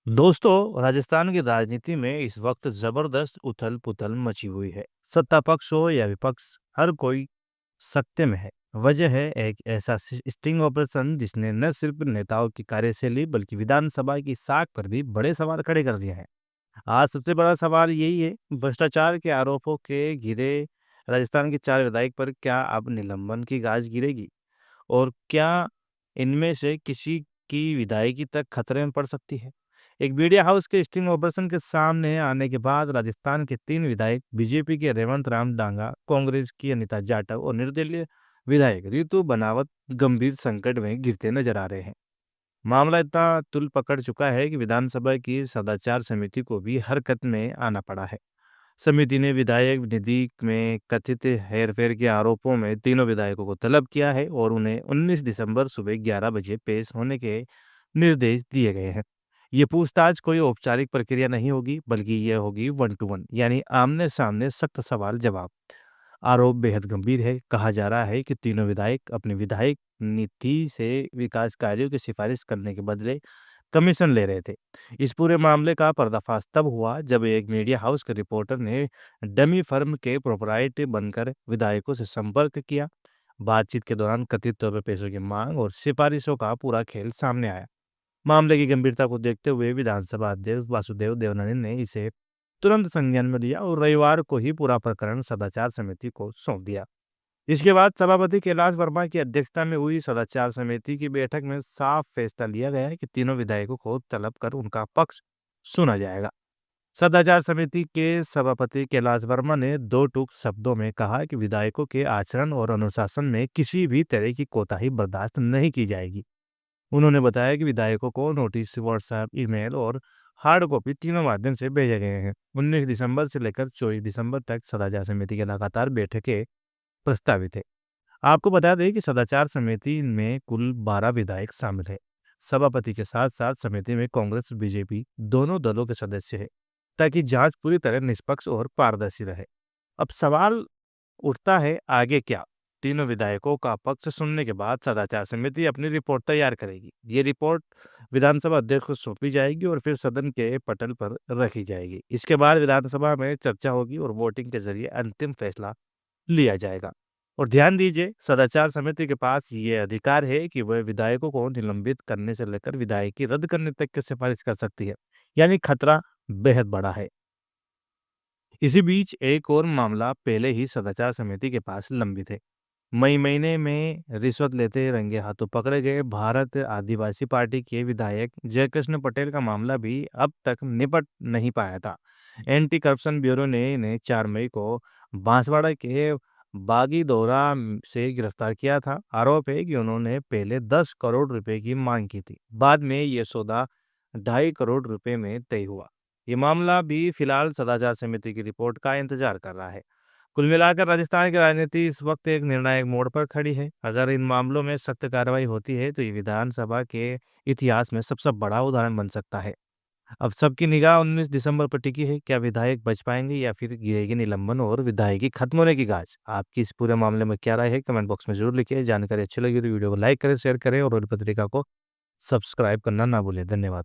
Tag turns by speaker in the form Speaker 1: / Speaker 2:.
Speaker 1: दोस्तों, राजस्थान की राजनीति में इस वक्त जबरदस्त उथल-पुथल मची हुई है। सत्ता पक्ष हो या विपक्ष, हर कोई सकते में है। वजह है एक ऐसा स्टिंग ऑपरेशन जिसने न सिर्फ नेताओं की कार्यशैली बल्कि विधानसभा की साख पर भी बड़े सवाल खड़े कर दिए हैं। आज सबसे बड़ा सवाल यही है, भ्रष्टाचार के आरोपों के घिरे राजस्थान के 4 विधायक पर क्या अब निलंबन की गाज गिरेगी? और क्या इनमें से किसी की विदायगी तक खतरे में पड़ सकती है? एक मीडिया हाउस के स्टिंग ऑपरेशन के सामने आने के बाद राजस्थान के 3 विधायक, बीजेपी के रेवंत राम डांगा, कांग्रेस की अनिता जाटव और निर्दलीय विधायक रितु बनावत गंभीर संकट में घिरते नजर आ रहे हैं। मामला इतना तुल पकड़ चुका है कि विधानसभा की सदाचार समिति को भी हरकत में आना पड़ा है। समिति ने विधायक निधि में कथित हेरफेर के आरोपों में तीनों विधायकों को तलब किया है और उन्हें 19 दिसंबर सुबह 11 बजे पेश होने के निर्देश दिए गए हैं। ये पूछताछ कोई औपचारिक प्रक्रिया नहीं होगी, बल्कि ये होगी वन टू वन, यानी आमने सामने सख्त सवाल जवाब। आरोप बेहद गंभीर है। कहा जा रहा है कि तीनों विधायक अपनी विधायक नीति से विकास कार्यों की सिफारिश करने के बदले कमीशन ले रहे थे। इस पूरे मामले का पर्दाफाश तब हुआ जब एक मीडिया हाउस के रिपोर्टर ने डमी फर्म के प्रोपराइटर बनकर विधायकों से संपर्क किया। बातचीत के दौरान कथित तौर पर पैसों की मांग और सिफारिशों का पूरा खेल सामने आया। मामले की गंभीरता को देखते हुए विधानसभा अध्यक्ष वासुदेव देवनानी ने इसे तुरंत संज्ञान में लिया और रविवार को ही पूरा प्रकरण सदाचार समिति को सौंप दिया। इसके बाद सभापति कैलाश वर्मा की अध्यक्षता में हुई सदाचार समिति की बैठक में साफ फैसला लिया गया है कि तीनों विधायकों को तलब कर उनका पक्ष सुना जाएगा। सदाचार समिति के सभापति कैलाश वर्मा ने दो टूक शब्दों में कहा कि विधायकों के आचरण और अनुशासन में किसी भी तरह की कोताही बर्दाश्त नहीं की जाएगी। उन्होंने बताया कि विधायकों को नोटिस व्हाट्सएप, ईमेल और हार्ड कॉपी तीनों माध्यम से भेजे गए हैं। 19 दिसंबर से लेकर 24 दिसंबर तक सदाचार समिति की लगातार बैठकें प्रस्तावित है। आपको बता दें कि सदाचार समिति में कुल 12 विधायक शामिल है। सभापति के साथ साथ समिति में कांग्रेस और बीजेपी दोनों दलों के सदस्य हैं, ताकि जांच पूरी तरह निष्पक्ष और पारदर्शी रहे। अब सवाल उठता है, आगे क्या? तीनों विधायकों का पक्ष सुनने के बाद सदाचार समिति अपनी रिपोर्ट तैयार करेगी। ये रिपोर्ट विधानसभा अध्यक्ष को सौंपी जाएगी और फिर सदन के पटल पर रखी जाएगी। इसके बाद विधानसभा में चर्चा होगी और वोटिंग के जरिए अंतिम फैसला लिया जाएगा। और ध्यान दीजिए, सदाचार समिति के पास ये अधिकार है कि वह विधायकों को निलंबित करने से लेकर विधायकी रद्द करने तक की सिफारिश कर सकती है। यानी खतरा बेहद बड़ा है। इसी बीच एक और मामला पहले ही सदाचार समिति के पास लंबित है। मई महीने में रिश्वत लेते रंगे हाथों पकड़े गए भारत आदिवासी पार्टी के विधायक जयकृष्ण पटेल का मामला भी अब तक निपट नहीं पाया था। एंटी करप्शन ब्यूरो ने इन्हें 4 मई को बांसवाड़ा के बागीदोरा से गिरफ्तार किया था। आरोप है कि उन्होंने पहले 10 करोड़ रुपए की मांग की थी। बाद में ये सौदा 2.5 करोड़ रुपए में तय हुआ। ये मामला भी फिलहाल सदाचार समिति की रिपोर्ट का इंतजार कर रहा है। कुल मिलाकर राजस्थान की राजनीति इस वक्त एक निर्णायक मोड़ पर खड़ी है। अगर इन मामलों में सख्त कार्रवाई होती है तो ये विधानसभा के इतिहास में सबसे बड़ा उदाहरण बन सकता है। अब सबकी निगाह 19 दिसंबर पर टिकी है। क्या विधायक बच पाएंगे या फिर गिरेगी निलंबन और विधायकी खत्म होने की गाज? आपकी इस पूरे मामले में क्या राय है? कमेंट बॉक्स में जरूर लिखिए। जानकारी अच्छी लगी तो वीडियो को लाइक करें, शेयर करें और पत्रिका को सब्सक्राइब करना ना भूलें। धन्यवाद।